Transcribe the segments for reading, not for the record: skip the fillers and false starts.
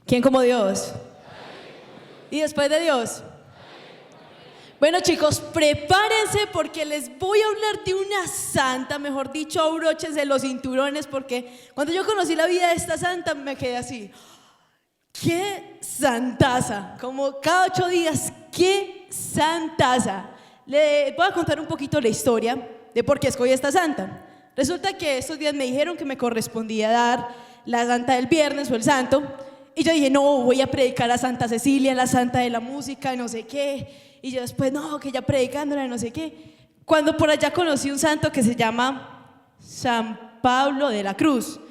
¿Quién como Dios? ¿Y después de Dios? Bueno, chicos, prepárense porque les voy a hablar de una santa, mejor dicho, abróchense los cinturones, porque cuando yo conocí la vida de esta santa me quedé así. ¡Qué santaza! Como cada 8 días, ¡qué santaza! Les voy a contar un poquito la historia de por qué escogí esta santa. Resulta que estos días me dijeron que me correspondía dar la santa del viernes o el santo, y yo dije, no, voy a predicar a Santa Cecilia, la santa de la música, no sé qué. Y yo después, no, que ya predicándola, no sé qué. Cuando por allá conocí un santo que se llama San Pablo de la Cruz.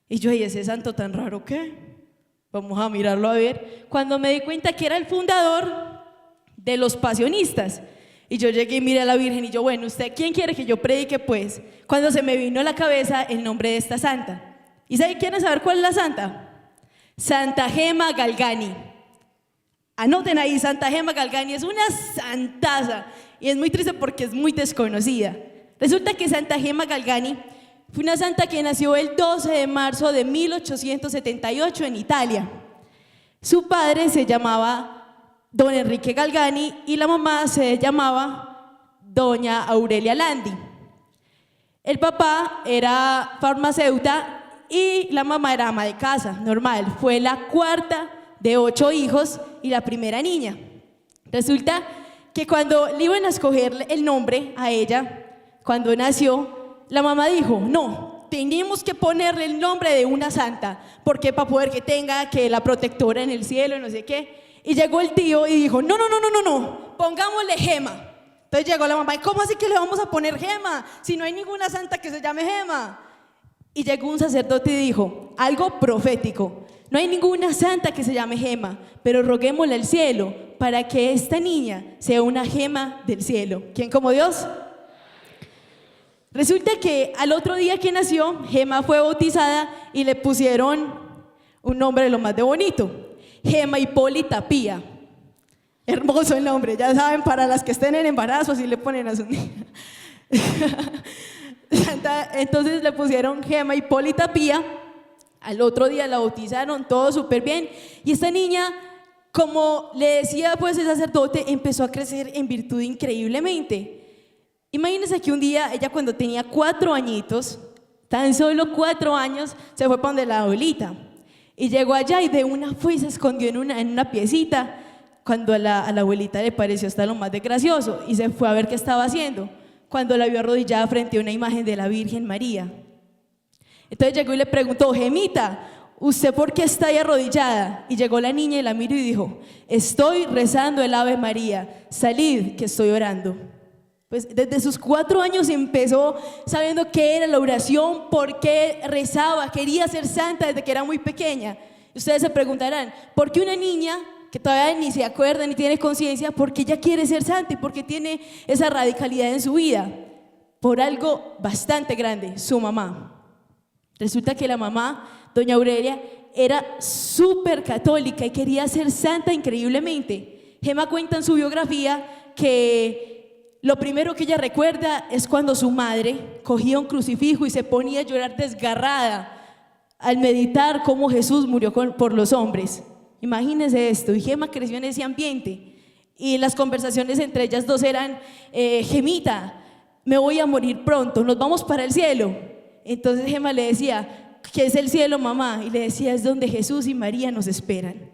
Y yo, ¿y ese santo tan raro qué? Vamos a mirarlo a ver. Cuando me di cuenta que era el fundador de los pasionistas. Y yo llegué y miré a la Virgen y yo, bueno, ¿usted quién quiere que yo predique? Pues, cuando se me vino a la cabeza el nombre de esta santa. ¿Y quieren saber cuál es la santa? Santa Gema Galgani. Anoten ahí, Santa Gema Galgani es una santaza y es muy triste porque es muy desconocida. Resulta que Santa Gema Galgani fue una santa que nació el 12 de marzo de 1878 en Italia. Su padre se llamaba Don Enrique Galgani y la mamá se llamaba Doña Aurelia Landi. El papá era farmacéuta y la mamá era ama de casa, normal. Fue la cuarta de 8 hijos y la primera niña. Resulta que cuando le iban a escoger el nombre a ella, cuando nació, la mamá dijo, no, tenemos que ponerle el nombre de una santa, porque para poder que tenga que la protectora en el cielo y no sé qué. Y llegó el tío y dijo, no, pongámosle Gema. Entonces llegó la mamá, ¿y cómo así que le vamos a poner Gema? Si no hay ninguna santa que se llame Gema. Y llegó un sacerdote y dijo, algo profético, no hay ninguna santa que se llame Gema, pero roguémosle al cielo para que esta niña sea una gema del cielo. ¿Quién como Dios? Resulta que al otro día que nació, Gema fue bautizada y le pusieron un nombre de lo más de bonito, Gema Hipólita Pía. Hermoso el nombre, ya saben, para las que estén en embarazo, así le ponen a su niña. Entonces le pusieron Gema Hipólita Pía. Al otro día la bautizaron, todo súper bien. Y esta niña, como le decía pues el sacerdote, empezó a crecer en virtud increíblemente. Imagínense que un día, ella cuando tenía 4 añitos, tan solo 4 años, se fue para donde la abuelita. Y llegó allá y de una fue y se escondió en una piecita, cuando a la abuelita le pareció hasta lo más de gracioso y se fue a ver qué estaba haciendo. Cuando la vio arrodillada frente a una imagen de la Virgen María. Entonces llegó y le preguntó, Gemita, ¿usted por qué está ahí arrodillada? Y llegó la niña y la miró y dijo, estoy rezando el Ave María, salid que estoy orando. Pues desde sus 4 años empezó sabiendo qué era la oración, por qué rezaba, quería ser santa desde que era muy pequeña. Y ustedes se preguntarán, ¿por qué una niña que todavía ni se acuerda ni tiene conciencia, porque ella quiere ser santa y porque tiene esa radicalidad en su vida? Por algo bastante grande, su mamá. Resulta que la mamá, doña Aurelia, era súper católica y quería ser santa increíblemente. Gema cuenta en su biografía que lo primero que ella recuerda es cuando su madre cogía un crucifijo y se ponía a llorar desgarrada al meditar cómo Jesús murió por los hombres. Imagínense esto, y Gema creció en ese ambiente y las conversaciones entre ellas dos eran, Gemita, me voy a morir pronto, nos vamos para el cielo. Entonces Gema le decía, ¿qué es el cielo, mamá? Y le decía, es donde Jesús y María nos esperan.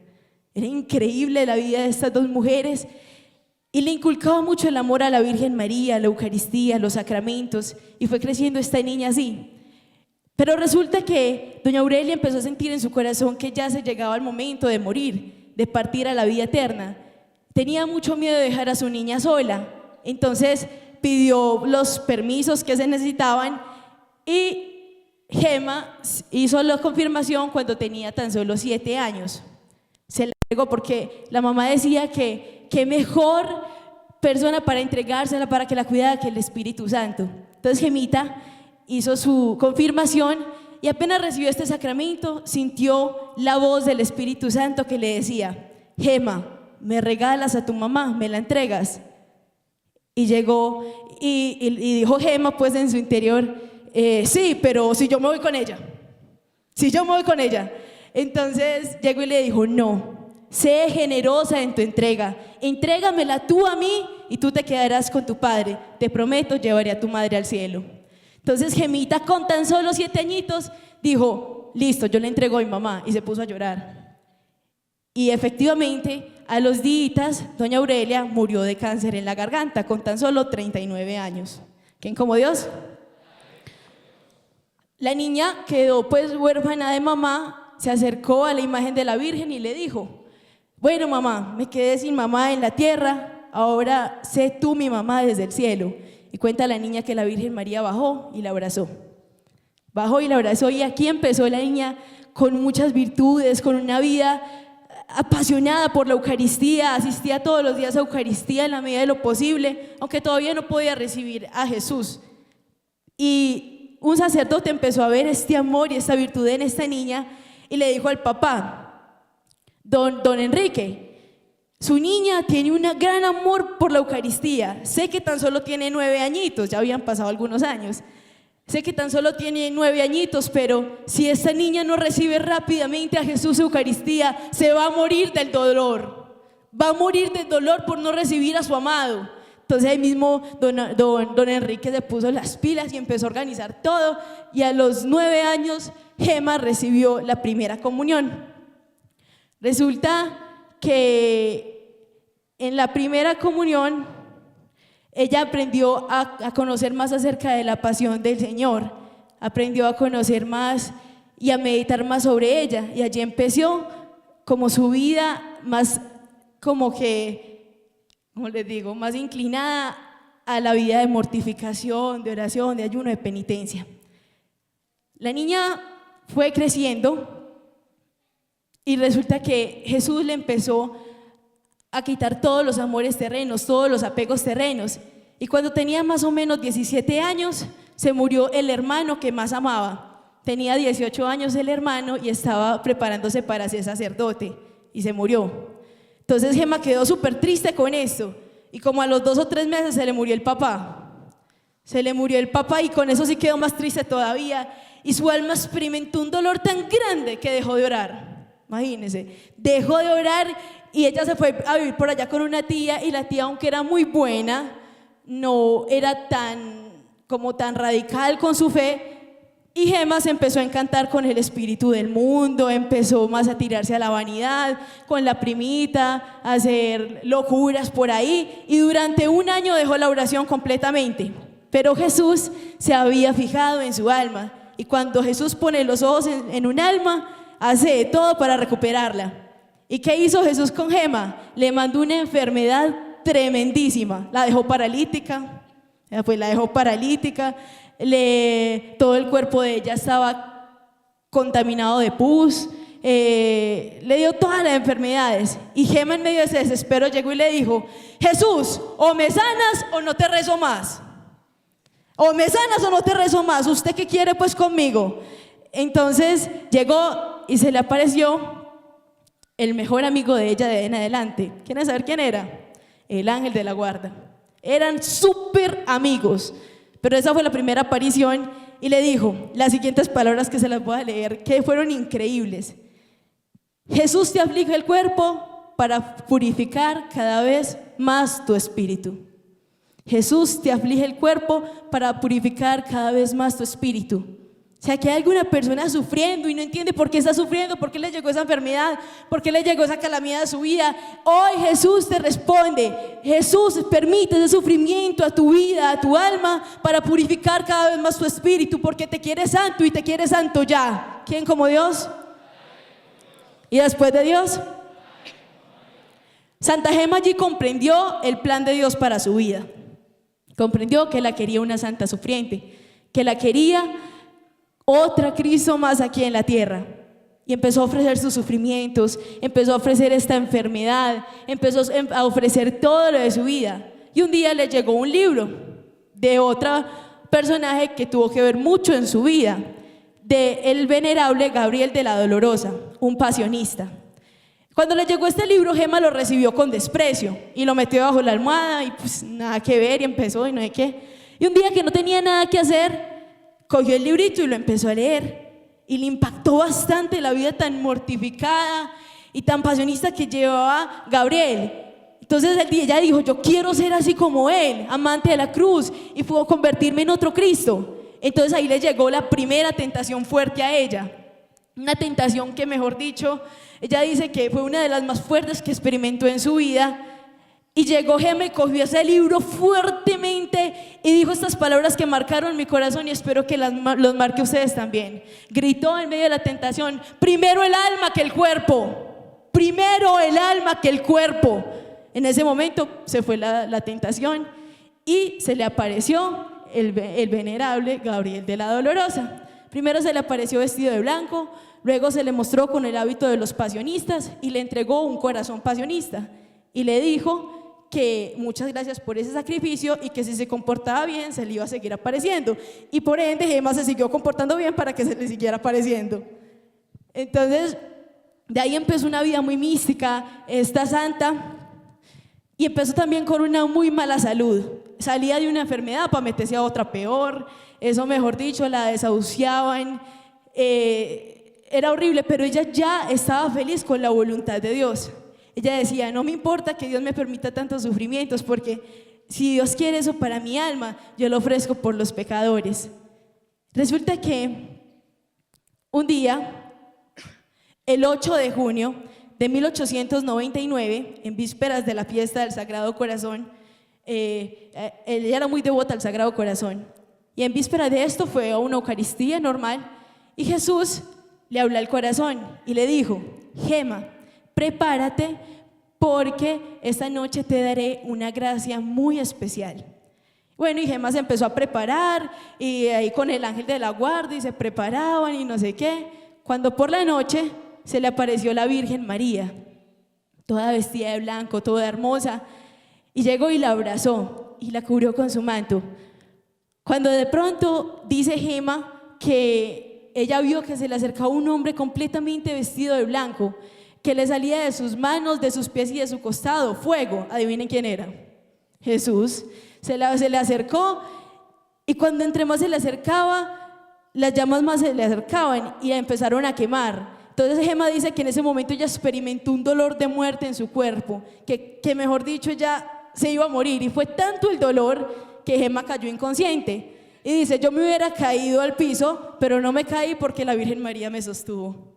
Era increíble la vida de estas dos mujeres y le inculcaba mucho el amor a la Virgen María, a la Eucaristía, a los sacramentos, y fue creciendo esta niña así. Pero resulta que doña Aurelia empezó a sentir en su corazón que ya se llegaba el momento de morir, de partir a la vida eterna. Tenía mucho miedo de dejar a su niña sola, entonces pidió los permisos que se necesitaban y Gema hizo la confirmación cuando tenía tan solo 7 años. Se la entregó porque la mamá decía que qué mejor persona para entregársela, para que la cuidara, que el Espíritu Santo. Entonces Gemita hizo su confirmación y apenas recibió este sacramento, sintió la voz del Espíritu Santo que le decía, Gema, me regalas a tu mamá, me la entregas. Y llegó y dijo Gema pues en su interior, sí, pero si yo me voy con ella, Entonces llegó y le dijo, no, sé generosa en tu entrega, entrégamela tú a mí y tú te quedarás con tu padre, te prometo llevaré a tu madre al cielo. Entonces Gemita, con tan solo 7 añitos, dijo, listo, yo le entrego a mi mamá, y se puso a llorar. Y efectivamente, a los días, doña Aurelia murió de cáncer en la garganta con tan solo 39 años. ¿Quién como Dios? La niña quedó pues huérfana de mamá, se acercó a la imagen de la Virgen y le dijo, bueno mamá, me quedé sin mamá en la tierra, ahora sé tú mi mamá desde el cielo. Y cuenta la niña que la Virgen María bajó y la abrazó. Bajó y la abrazó, y aquí empezó la niña con muchas virtudes, con una vida apasionada por la Eucaristía, asistía todos los días a Eucaristía en la medida de lo posible, aunque todavía no podía recibir a Jesús. Y un sacerdote empezó a ver este amor y esta virtud en esta niña y le dijo al papá, don Enrique, su niña tiene un gran amor por la Eucaristía, sé que tan solo tiene 9 añitos, ya habían pasado algunos años. Sé que tan solo tiene 9 añitos, pero si esta niña no recibe rápidamente a Jesús Eucaristía, se va a morir del dolor. Va a morir del dolor por no recibir a su amado. Entonces ahí mismo don Enrique se puso las pilas y empezó a organizar todo. Y a los 9 años, Gema recibió la primera comunión. Resulta que en la primera comunión ella aprendió a conocer más acerca de la pasión del Señor, aprendió a conocer más y a meditar más sobre ella, y allí empezó como su vida más, como que, como les digo, más inclinada a la vida de mortificación, de oración, de ayuno, de penitencia. La niña fue creciendo y resulta que Jesús le empezó a quitar todos los amores terrenos, todos los apegos terrenos. Y cuando tenía más o menos 17 años, se murió el hermano que más amaba. Tenía 18 años el hermano y estaba preparándose para ser sacerdote y se murió. Entonces Gema quedó súper triste con esto, y como a los 2 o 3 meses se le murió el papá. Se le murió el papá y con eso sí quedó más triste todavía, y su alma experimentó un dolor tan grande que dejó de orar. Imagínense, dejó de orar. Y ella se fue a vivir por allá con una tía, y la tía, aunque era muy buena, no era tan radical con su fe, y Gema se empezó a encantar con el espíritu del mundo, empezó más a tirarse a la vanidad, con la primita, a hacer locuras por ahí, y durante 1 año dejó la oración completamente. Pero Jesús se había fijado en su alma, y cuando Jesús pone los ojos en un alma, hace de todo para recuperarla. ¿Y qué hizo Jesús con Gema? Le mandó una enfermedad tremendísima, la dejó paralítica, todo el cuerpo de ella estaba contaminado de pus, le dio todas las enfermedades. Y Gema, en medio de ese desespero, llegó y le dijo, Jesús, o me sanas o no te rezo más, o me sanas o no te rezo más, ¿usted qué quiere pues conmigo? Entonces llegó y se le apareció el mejor amigo de ella de ahí en adelante. ¿Quieren saber quién era? El ángel de la guarda. Eran súper amigos, pero esa fue la primera aparición, y le dijo las siguientes palabras que se las voy a leer, que fueron increíbles. Jesús te aflige el cuerpo para purificar cada vez más tu espíritu. Jesús te aflige el cuerpo para purificar cada vez más tu espíritu. O sea, que hay alguna persona sufriendo y no entiende por qué está sufriendo, por qué le llegó esa enfermedad, por qué le llegó esa calamidad a su vida. Hoy Jesús te responde. Jesús permite ese sufrimiento a tu vida, a tu alma, para purificar cada vez más tu espíritu, porque te quiere santo y te quiere santo ya. ¿Quién como Dios? ¿Y después de Dios? Santa Gema allí comprendió el plan de Dios para su vida. Comprendió que la quería una santa sufriente, que la quería otra Cristo más aquí en la tierra, y empezó a ofrecer sus sufrimientos, empezó a ofrecer esta enfermedad, empezó a ofrecer todo lo de su vida. Y un día le llegó un libro de otro personaje que tuvo que ver mucho en su vida, de el venerable Gabriel de la Dolorosa, un pasionista. Cuando le llegó este libro, Gema lo recibió con desprecio y lo metió bajo la almohada, y pues nada que ver, y empezó y no sé qué. Y un día que no tenía nada que hacer, cogió el librito y lo empezó a leer. y le impactó bastante la vida tan mortificada y tan pasionista que llevaba Gabriel. Entonces ella dijo, yo quiero ser así como él, amante de la cruz, y puedo convertirme en otro Cristo. Entonces ahí le llegó la primera tentación fuerte a ella, una tentación que, mejor dicho, ella dice que fue una de las más fuertes que experimentó en su vida. Y llegó Gema y cogió ese libro fuertemente y dijo estas palabras que marcaron mi corazón, y espero que los marque ustedes también. Gritó en medio de la tentación: primero el alma que el cuerpo, primero el alma que el cuerpo. En ese momento se fue la tentación y se le apareció el venerable Gabriel de la Dolorosa. Primero se le apareció vestido de blanco, luego se le mostró con el hábito de los pasionistas y le entregó un corazón pasionista y le dijo que muchas gracias por ese sacrificio y que si se comportaba bien se le iba a seguir apareciendo, y por ende Gema se siguió comportando bien para que se le siguiera apareciendo. Entonces de ahí empezó una vida muy mística esta santa, y empezó también con una muy mala salud. Salía de una enfermedad para meterse a otra peor, eso, mejor dicho, la desahuciaban, era horrible, pero ella ya estaba feliz con la voluntad de Dios. Ella decía, no me importa que Dios me permita tantos sufrimientos, porque si Dios quiere eso para mi alma, yo lo ofrezco por los pecadores. Resulta que un día, el 8 de junio de 1899, en vísperas de la fiesta del Sagrado Corazón, ella era muy devota al Sagrado Corazón, y en víspera de esto fue a una Eucaristía normal, y Jesús le habló al corazón y le dijo: Gema, prepárate porque esta noche te daré una gracia muy especial. Bueno, y Gema se empezó a preparar, y ahí con el ángel de la guardia y se preparaban y no sé qué, cuando por la noche se le apareció la Virgen María, toda vestida de blanco, toda hermosa, y llegó y la abrazó y la cubrió con su manto. Cuando de pronto dice Gema que ella vio que se le acercaba un hombre completamente vestido de blanco, que le salía de sus manos, de sus pies y de su costado fuego. Adivinen quién era. Jesús. Se le acercó, y cuando entre más se le acercaba, las llamas más se le acercaban y empezaron a quemar. Entonces Gema dice que en ese momento ella experimentó un dolor de muerte en su cuerpo, que mejor dicho ella se iba a morir, y fue tanto el dolor que Gema cayó inconsciente. Y dice, yo me hubiera caído al piso, pero no me caí porque la Virgen María me sostuvo.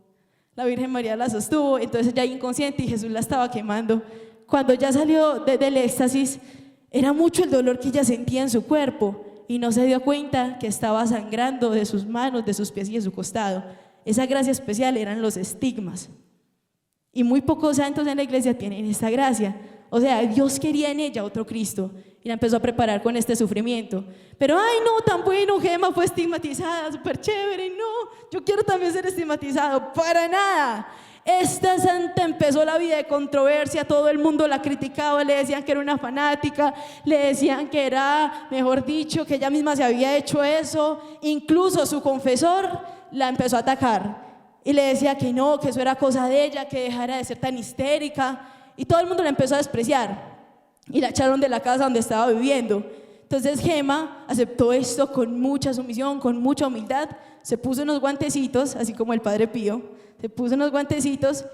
La Virgen María la sostuvo, entonces ya inconsciente, y Jesús la estaba quemando. Cuando ya salió del éxtasis, era mucho el dolor que ella sentía en su cuerpo, y no se dio cuenta que estaba sangrando de sus manos, de sus pies y de su costado. Esa gracia especial eran los estigmas, y muy pocos santos en la iglesia tienen esta gracia. O sea, Dios quería en ella otro Cristo, y la empezó a preparar con este sufrimiento. Pero, ay no, tan bueno, Gema fue estigmatizada, súper chévere, no, yo quiero también ser estigmatizado. Para nada. Esta santa empezó la vida de controversia, todo el mundo la criticaba, le decían que era una fanática, le decían que era, mejor dicho, que ella misma se había hecho eso. Incluso su confesor la empezó a atacar y le decía que no, que eso era cosa de ella, que dejara de ser tan histérica, y todo el mundo la empezó a despreciar y la echaron de la casa donde estaba viviendo. Entonces Gema aceptó esto con mucha sumisión, con mucha humildad, se puso unos guantecitos, así como el Padre Pío, se puso unos guantecitos,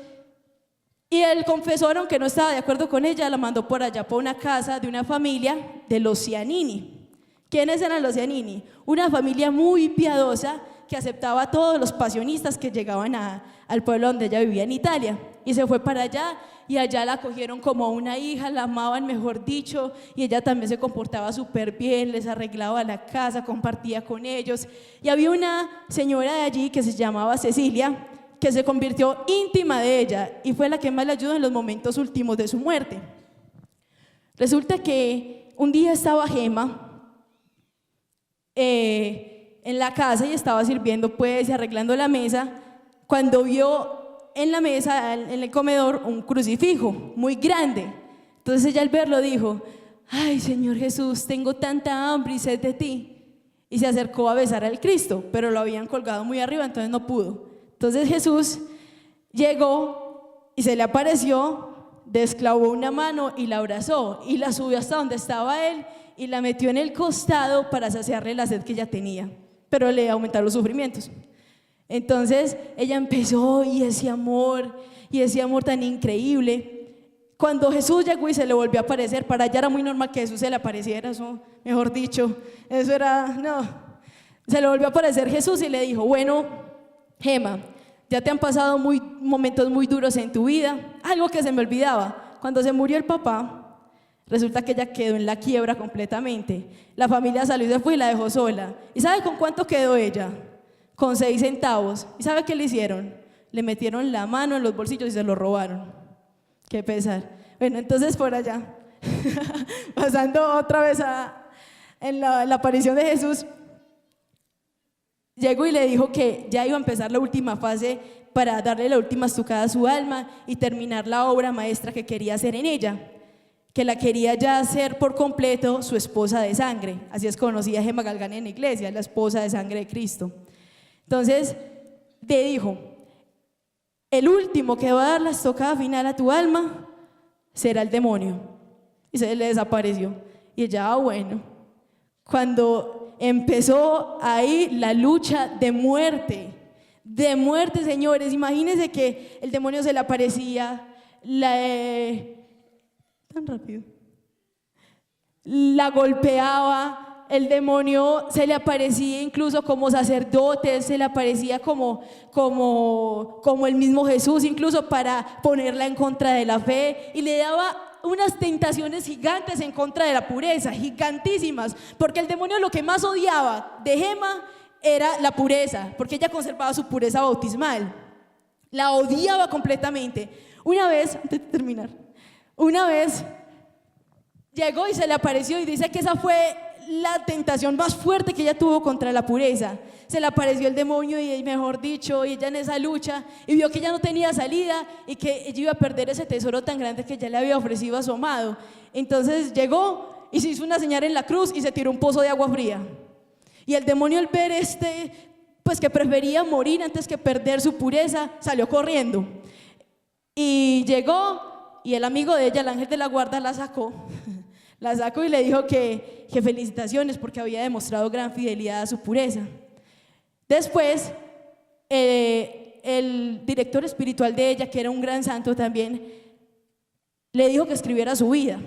y el confesor, aunque no estaba de acuerdo con ella, la mandó por allá, por una casa de una familia de los Cianini. ¿Quiénes eran los Cianini? Una familia muy piadosa que aceptaba a todos los pasionistas que llegaban al pueblo donde ella vivía en Italia, y se fue para allá, y allá la acogieron como una hija, la amaban, mejor dicho, y ella también se comportaba súper bien, les arreglaba la casa, compartía con ellos. Y había una señora de allí que se llamaba Cecilia, que se convirtió íntima de ella y fue la que más le ayudó en los momentos últimos de su muerte. Resulta que un día estaba Gema en la casa y estaba sirviendo pues y arreglando la mesa, cuando vio en la mesa, en el comedor, un crucifijo muy grande. Entonces ella al verlo dijo: ay, Señor Jesús, tengo tanta hambre y sed de ti. Y se acercó a besar al Cristo, pero lo habían colgado muy arriba, entonces no pudo. Entonces Jesús llegó y se le apareció, desclavó una mano y la abrazó y la subió hasta donde estaba él y la metió en el costado para saciarle la sed que ella tenía, pero le aumentaron los sufrimientos. Entonces ella empezó y ese amor tan increíble. Cuando Jesús llegó y se le volvió a aparecer, para ella era muy normal que Jesús se le apareciera, eso, mejor dicho, eso era, no. Se le volvió a aparecer Jesús y le dijo, bueno, Gema, ya te han pasado momentos muy duros en tu vida. Algo que se me olvidaba, cuando se murió el papá, resulta que ella quedó en la quiebra completamente. La familia salió y se fue y la dejó sola. ¿Y sabe con cuánto quedó ella? Con 6 centavos. ¿Y sabe qué le hicieron? Le metieron la mano en los bolsillos y se lo robaron. Qué pesar. Bueno, entonces por allá, pasando otra vez en la aparición de Jesús, llegó y le dijo que ya iba a empezar la última fase para darle la última estocada a su alma y terminar la obra maestra que quería hacer en ella, que la quería ya hacer por completo su esposa de sangre. Así es conocida Gema Galgani en la iglesia, la esposa de sangre de Cristo. Entonces le dijo, el último que va a dar la estocada final a tu alma será el demonio. Y se le desapareció. Y ella, bueno, cuando empezó ahí la lucha de muerte, señores, imagínense que el demonio se le aparecía, tan rápido, la golpeaba. El demonio se le aparecía incluso como sacerdote, se le aparecía como el mismo Jesús, incluso para ponerla en contra de la fe, y le daba unas tentaciones gigantes en contra de la pureza, gigantísimas, porque el demonio lo que más odiaba de Gema era la pureza, porque ella conservaba su pureza bautismal, la odiaba completamente. Una vez, antes de terminar, llegó y se le apareció y dice que esa fue la tentación más fuerte que ella tuvo contra la pureza. Se le apareció el demonio y mejor dicho, y ella en esa lucha, y vio que ella no tenía salida y que ella iba a perder ese tesoro tan grande que ella le había ofrecido a su amado. Entonces llegó y se hizo una señal en la cruz y se tiró un pozo de agua fría. Y el demonio, al ver pues que prefería morir antes que perder su pureza, salió corriendo. Y llegó y el amigo de ella, el ángel de la guarda, la sacó y le dijo que felicitaciones porque había demostrado gran fidelidad a su pureza. Después, el director espiritual de ella, que era un gran santo también, le dijo que escribiera su vida,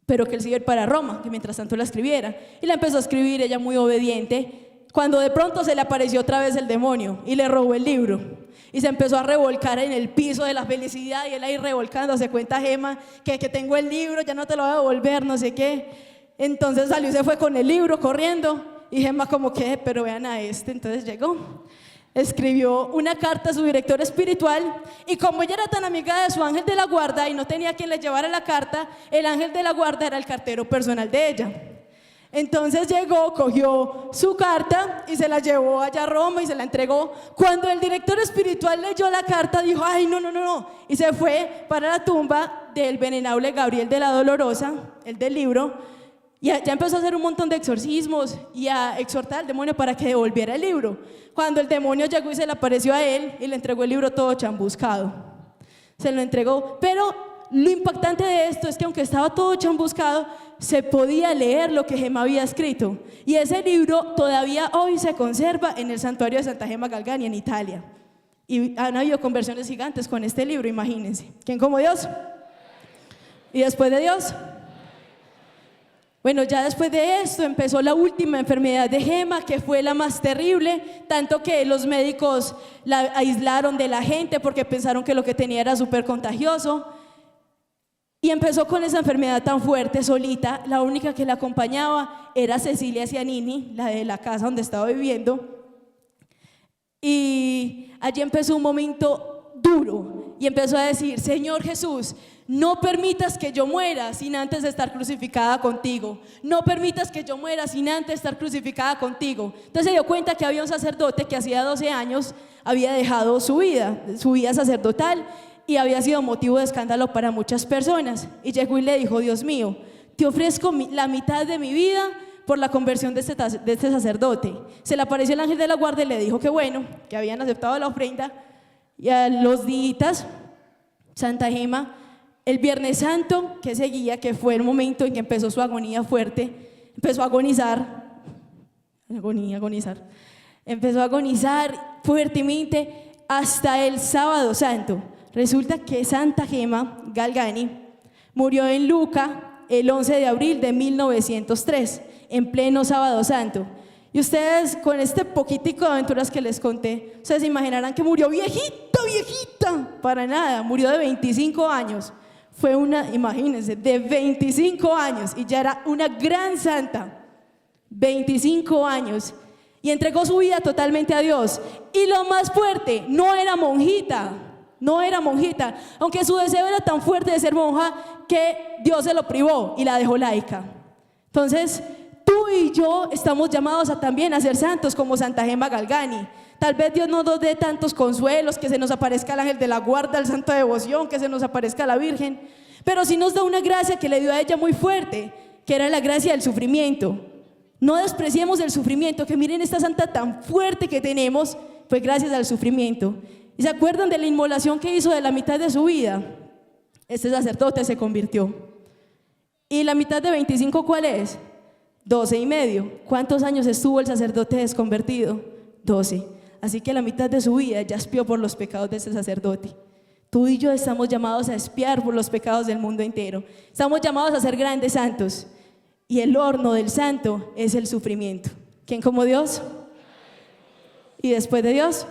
pero que él se iba a ir para Roma, que mientras tanto la escribiera. Y la empezó a escribir, ella muy obediente, cuando de pronto se le apareció otra vez el demonio y le robó el libro. Y se empezó a revolcar en el piso de la felicidad, y él ahí revolcándose, cuenta Gema que tengo el libro, ya no te lo voy a devolver, no sé qué. Entonces salió y se fue con el libro corriendo, y Gema como que, pero vean a entonces llegó, escribió una carta a su director espiritual, y como ella era tan amiga de su ángel de la guarda y no tenía quien le llevara la carta, el ángel de la guarda era el cartero personal de ella. Entonces llegó, cogió su carta y se la llevó allá a Roma y se la entregó. Cuando el director espiritual leyó la carta, dijo, ay, no, y se fue para la tumba del venerable Gabriel de la Dolorosa, el del libro, y ya empezó a hacer un montón de exorcismos y a exhortar al demonio para que devolviera el libro. Cuando el demonio llegó y se le apareció a él y le entregó el libro todo chambuscado, se lo entregó. Pero lo impactante de esto es que aunque estaba todo chambuscado, se podía leer lo que Gema había escrito, y ese libro todavía hoy se conserva en el santuario de Santa Gema Galgani en Italia, y han habido conversiones gigantes con este libro, imagínense. ¿Quién como Dios? ¿Y después de Dios? Bueno, ya después de esto empezó la última enfermedad de Gema, que fue la más terrible, tanto que los médicos la aislaron de la gente porque pensaron que lo que tenía era súper contagioso. Y empezó con esa enfermedad tan fuerte, solita. La única que la acompañaba era Cecilia Cianini, la de la casa donde estaba viviendo. Y allí empezó un momento duro y empezó a decir, Señor Jesús, no permitas que yo muera sin antes estar crucificada contigo. No permitas que yo muera sin antes estar crucificada contigo. Entonces se dio cuenta que había un sacerdote que hacía 12 años había dejado su vida sacerdotal, y había sido motivo de escándalo para muchas personas. Y llegó y le dijo, Dios mío, te ofrezco la mitad de mi vida por la conversión de este sacerdote. Se le apareció el ángel de la guarda y le dijo que bueno, que habían aceptado la ofrenda. Y a los días, Santa Gema, el Viernes Santo que seguía, que fue el momento en que empezó su agonía fuerte, empezó a agonizar. empezó a agonizar fuertemente hasta el sábado santo. Resulta que Santa Gema Galgani murió en Luca el 11 de abril de 1903, en pleno sábado santo. Y ustedes, con este poquitico de aventuras que les conté, ustedes se imaginarán que murió viejita, viejita. Para nada, murió de 25 años. Fue una, imagínense, de 25 años y ya era una gran santa. 25 años. Y entregó su vida totalmente a Dios. Y lo más fuerte, no era monjita. No era monjita, aunque su deseo era tan fuerte de ser monja que Dios se lo privó y la dejó laica. Entonces, tú y yo estamos llamados también a ser santos como Santa Gema Galgani. Tal vez Dios no nos dé tantos consuelos, que se nos aparezca el ángel de la guarda, el santo de devoción, que se nos aparezca la Virgen, pero sí nos da una gracia que le dio a ella muy fuerte, que era la gracia del sufrimiento. No despreciemos el sufrimiento, que miren esta santa tan fuerte que tenemos, fue gracias al sufrimiento. ¿Y se acuerdan de la inmolación que hizo de la mitad de su vida? Este sacerdote se convirtió. ¿Y la mitad de 25 cuál es? 12 y medio. ¿Cuántos años estuvo el sacerdote desconvertido? 12. Así que la mitad de su vida ya expió por los pecados de ese sacerdote. Tú y yo estamos llamados a expiar por los pecados del mundo entero. Estamos llamados a ser grandes santos. Y el horno del santo es el sufrimiento. ¿Quién como Dios? ¿Y después de Dios?